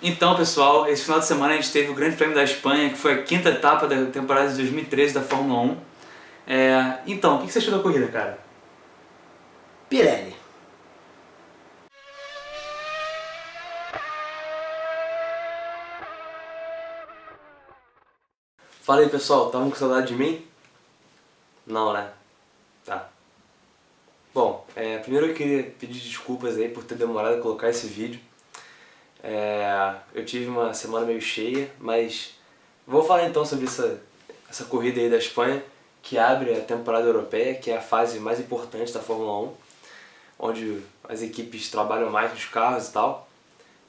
Então, pessoal, esse final de semana a gente teve o Grande Prêmio da Espanha, que foi a quinta etapa da temporada de 2013 da Fórmula 1. Então, o que você achou da corrida, cara? Pirelli. Fala aí, pessoal, estavam com saudade de mim? Não, né? Tá. Bom, primeiro eu queria pedir desculpas aí por ter demorado a colocar esse vídeo. Eu tive uma semana meio cheia, mas vou falar então sobre essa corrida aí da Espanha, que abre a temporada europeia, que é a fase mais importante da Fórmula 1, onde as equipes trabalham mais nos carros e tal.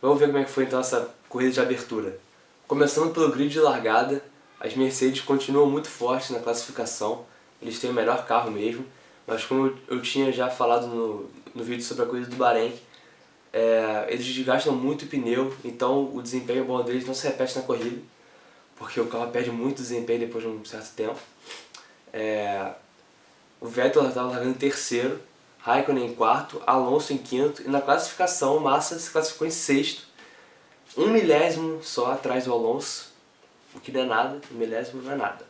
Vamos ver como é que foi então essa corrida de abertura. Começando pelo grid de largada, as Mercedes continuam muito fortes na classificação, eles têm o melhor carro mesmo, mas como eu tinha já falado no vídeo sobre a corrida do Bahrein, eles desgastam muito o pneu, então o desempenho bom deles não se repete na corrida, porque o carro perde muito desempenho depois de um certo tempo. O Vettel estava largando em terceiro, Raikkonen em quarto, Alonso em quinto, e na classificação o Massa se classificou em sexto, 1 milésimo só atrás do Alonso, o que não é nada, 1 milésimo não é nada.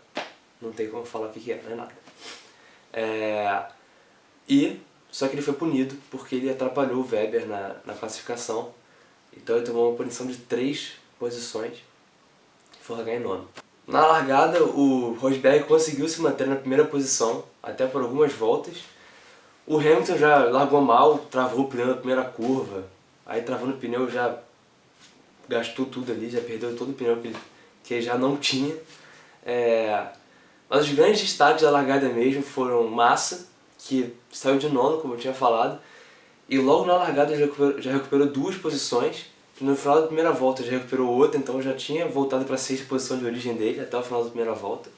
Não tem como falar o que é, não é nada. Só que ele foi punido porque ele atrapalhou o Weber na classificação. Então ele tomou uma punição de 3 posições e foi largar em nono. Na largada, o Rosberg conseguiu se manter na primeira posição, até por algumas voltas. O Hamilton já largou mal, travou o pneu na primeira curva. Aí travando o pneu já gastou tudo ali, já perdeu todo o pneu que ele já não tinha. Mas os grandes destaques da largada mesmo foram Massa, que saiu de nono, como eu tinha falado, e logo na largada já recuperou 2 posições, e no final da primeira volta já recuperou outra, então já tinha voltado para a 6ª posição de origem dele até o final da primeira volta.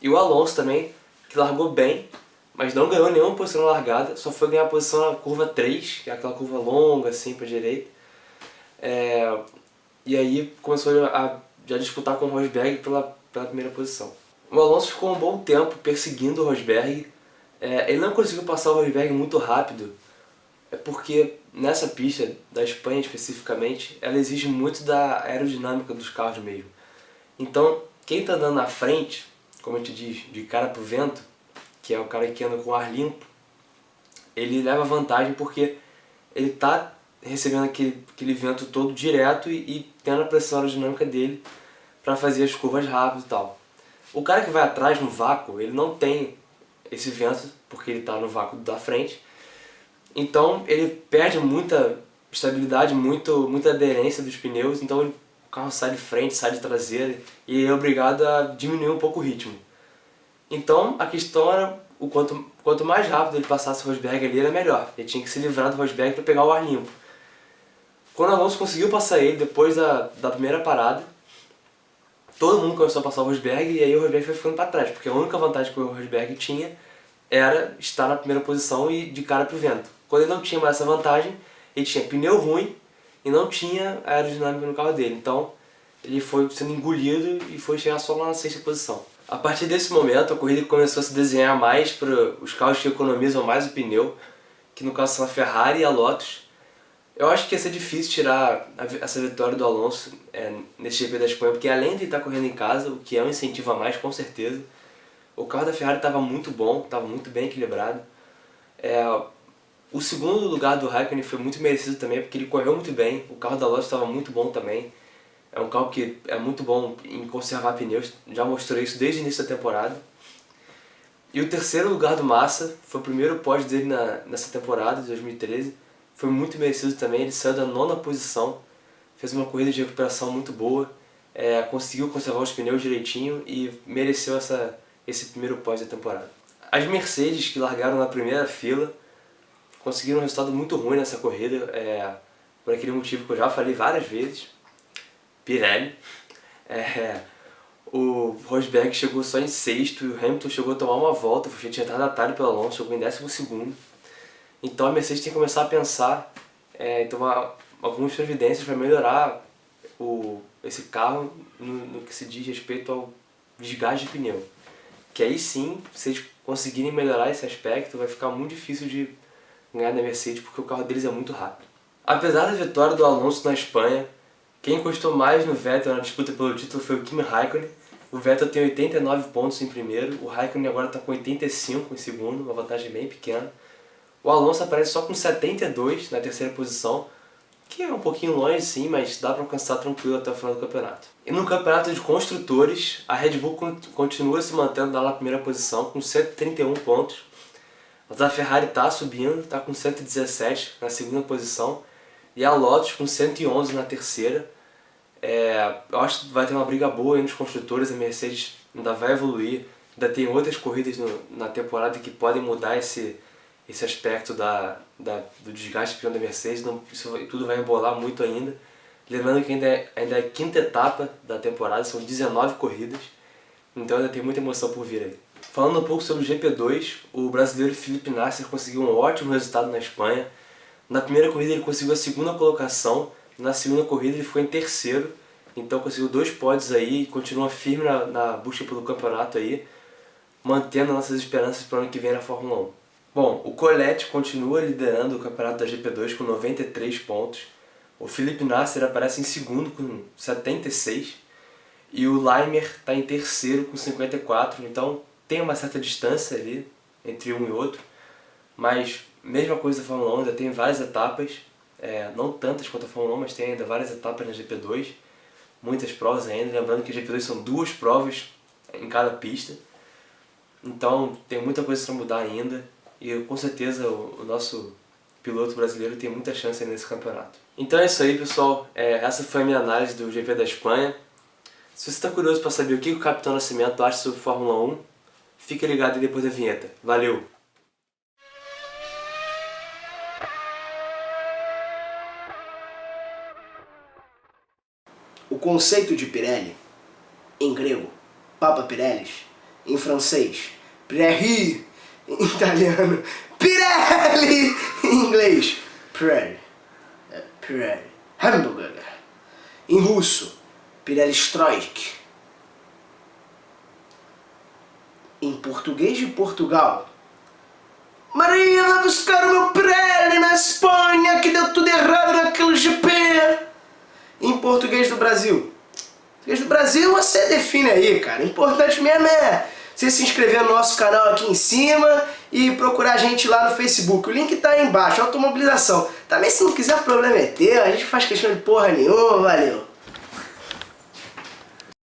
E o Alonso também, que largou bem, mas não ganhou nenhuma posição na largada, só foi ganhar a posição na curva 3, que é aquela curva longa assim para a direita. E aí começou a já disputar com o Rosberg pela primeira posição. O Alonso ficou um bom tempo perseguindo o Rosberg. Ele não conseguiu passar o Rosberg muito rápido, porque nessa pista da Espanha especificamente, ela exige muito da aerodinâmica dos carros mesmo. Então, quem está andando na frente, como a gente diz, de cara pro vento, que é o cara que anda com ar limpo, ele leva vantagem porque ele está recebendo aquele vento todo direto e tendo a pressão aerodinâmica dele para fazer as curvas rápido e tal. O cara que vai atrás no vácuo, ele não tem esse vento, porque ele está no vácuo da frente, então ele perde muita estabilidade, muita aderência dos pneus, então o carro sai de frente, sai de traseira e é obrigado a diminuir um pouco o ritmo. Então a questão era o quanto mais rápido ele passasse o Rosberg ali era melhor, ele tinha que se livrar do Rosberg para pegar o ar limpo. Quando o Alonso conseguiu passar ele depois da primeira parada, todo mundo começou a passar o Rosberg e aí o Rosberg foi ficando para trás, porque a única vantagem que o Rosberg tinha era estar na primeira posição e de cara pro vento. Quando ele não tinha mais essa vantagem, ele tinha pneu ruim e não tinha aerodinâmica no carro dele. Então ele foi sendo engolido e foi chegar só lá na 6ª posição. A partir desse momento, a corrida começou a se desenhar mais para os carros que economizam mais o pneu, que no caso são a Ferrari e a Lotus. Eu acho que ia ser difícil tirar essa vitória do Alonso nesse GP da Espanha, porque além de estar correndo em casa, o que é um incentivo a mais, com certeza, o carro da Ferrari estava muito bom, estava muito bem equilibrado. O segundo lugar do Raikkonen foi muito merecido também, porque ele correu muito bem, o carro da Lotus estava muito bom também. É um carro que é muito bom em conservar pneus, já mostrou isso desde o início da temporada. E o terceiro lugar do Massa foi o primeiro pódio dele nessa temporada de 2013. Foi muito merecido também, ele saiu da 9ª posição, fez uma corrida de recuperação muito boa, conseguiu conservar os pneus direitinho e mereceu esse primeiro pódio da temporada. As Mercedes, que largaram na primeira fila, conseguiram um resultado muito ruim nessa corrida, por aquele motivo que eu já falei várias vezes, Pirelli. O Rosberg chegou só em sexto e o Hamilton chegou a tomar uma volta, foi tinha retardatário pelo Alonso, chegou em 12º. Então a Mercedes tem que começar a pensar em tomar algumas providências para melhorar esse carro no que se diz respeito ao desgaste de pneu. Que aí sim, se eles conseguirem melhorar esse aspecto, vai ficar muito difícil de ganhar da Mercedes, porque o carro deles é muito rápido. Apesar da vitória do Alonso na Espanha, Quem encostou mais no Vettel na disputa pelo título foi o Kimi Raikkonen. O Vettel tem 89 pontos em primeiro, o Raikkonen agora está com 85 em segundo, uma vantagem bem pequena. O Alonso aparece só com 72 na terceira posição, que é um pouquinho longe sim, mas dá para alcançar tranquilo até o final do campeonato. E no campeonato de construtores, a Red Bull continua se mantendo lá na primeira posição com 131 pontos. Mas a Ferrari está subindo, está com 117 na segunda posição. E a Lotus com 111 na terceira. Eu acho que vai ter uma briga boa aí nos construtores, a Mercedes ainda vai evoluir. Ainda tem outras corridas na temporada que podem mudar esse aspecto do desgaste da Mercedes. Isso tudo vai embolar muito ainda. Lembrando que ainda é a quinta etapa da temporada, são 19 corridas. Então ainda tem muita emoção por vir aí. Falando um pouco sobre o GP2, o brasileiro Felipe Nasser conseguiu um ótimo resultado na Espanha. Na primeira corrida ele conseguiu a segunda colocação, na segunda corrida ele ficou em terceiro, então conseguiu 2 pódios aí e continua firme na busca pelo campeonato aí, mantendo nossas esperanças para o ano que vem na Fórmula 1. Bom, o Colette continua liderando o campeonato da GP2 com 93 pontos, o Felipe Nasser aparece em segundo com 76 e o Leimer está em terceiro com 54, então tem uma certa distância ali entre um e outro, mas mesma coisa da Fórmula 1, ainda tem várias etapas, não tantas quanto a Fórmula 1, mas tem ainda várias etapas na GP2, muitas provas ainda, lembrando que a GP2 são 2 provas em cada pista, então tem muita coisa para mudar ainda e com certeza o nosso piloto brasileiro tem muita chance aí nesse campeonato. Então é isso aí, pessoal, essa foi a minha análise do GP da Espanha. Se você está curioso para saber o que o Capitão Nascimento acha sobre Fórmula 1, fica ligado aí depois da vinheta. Valeu! O conceito de Pirelli, em grego, Papa Pirellis, em francês, Pirelli, em italiano, Pirelli, em inglês, Pirelli, Pirelli, Hamburger, em russo, Pirelli Stroik, em português de Portugal, Maria vai buscar o meu Pirelli na Espanha que deu tudo errado naquele GP. Em português do Brasil. Português do Brasil você define aí, cara. O importante mesmo é você se inscrever no nosso canal aqui em cima e procurar a gente lá no Facebook. O link tá aí embaixo, automobilização. Também se não quiser, o problema é teu, a gente faz questão de porra nenhuma, valeu.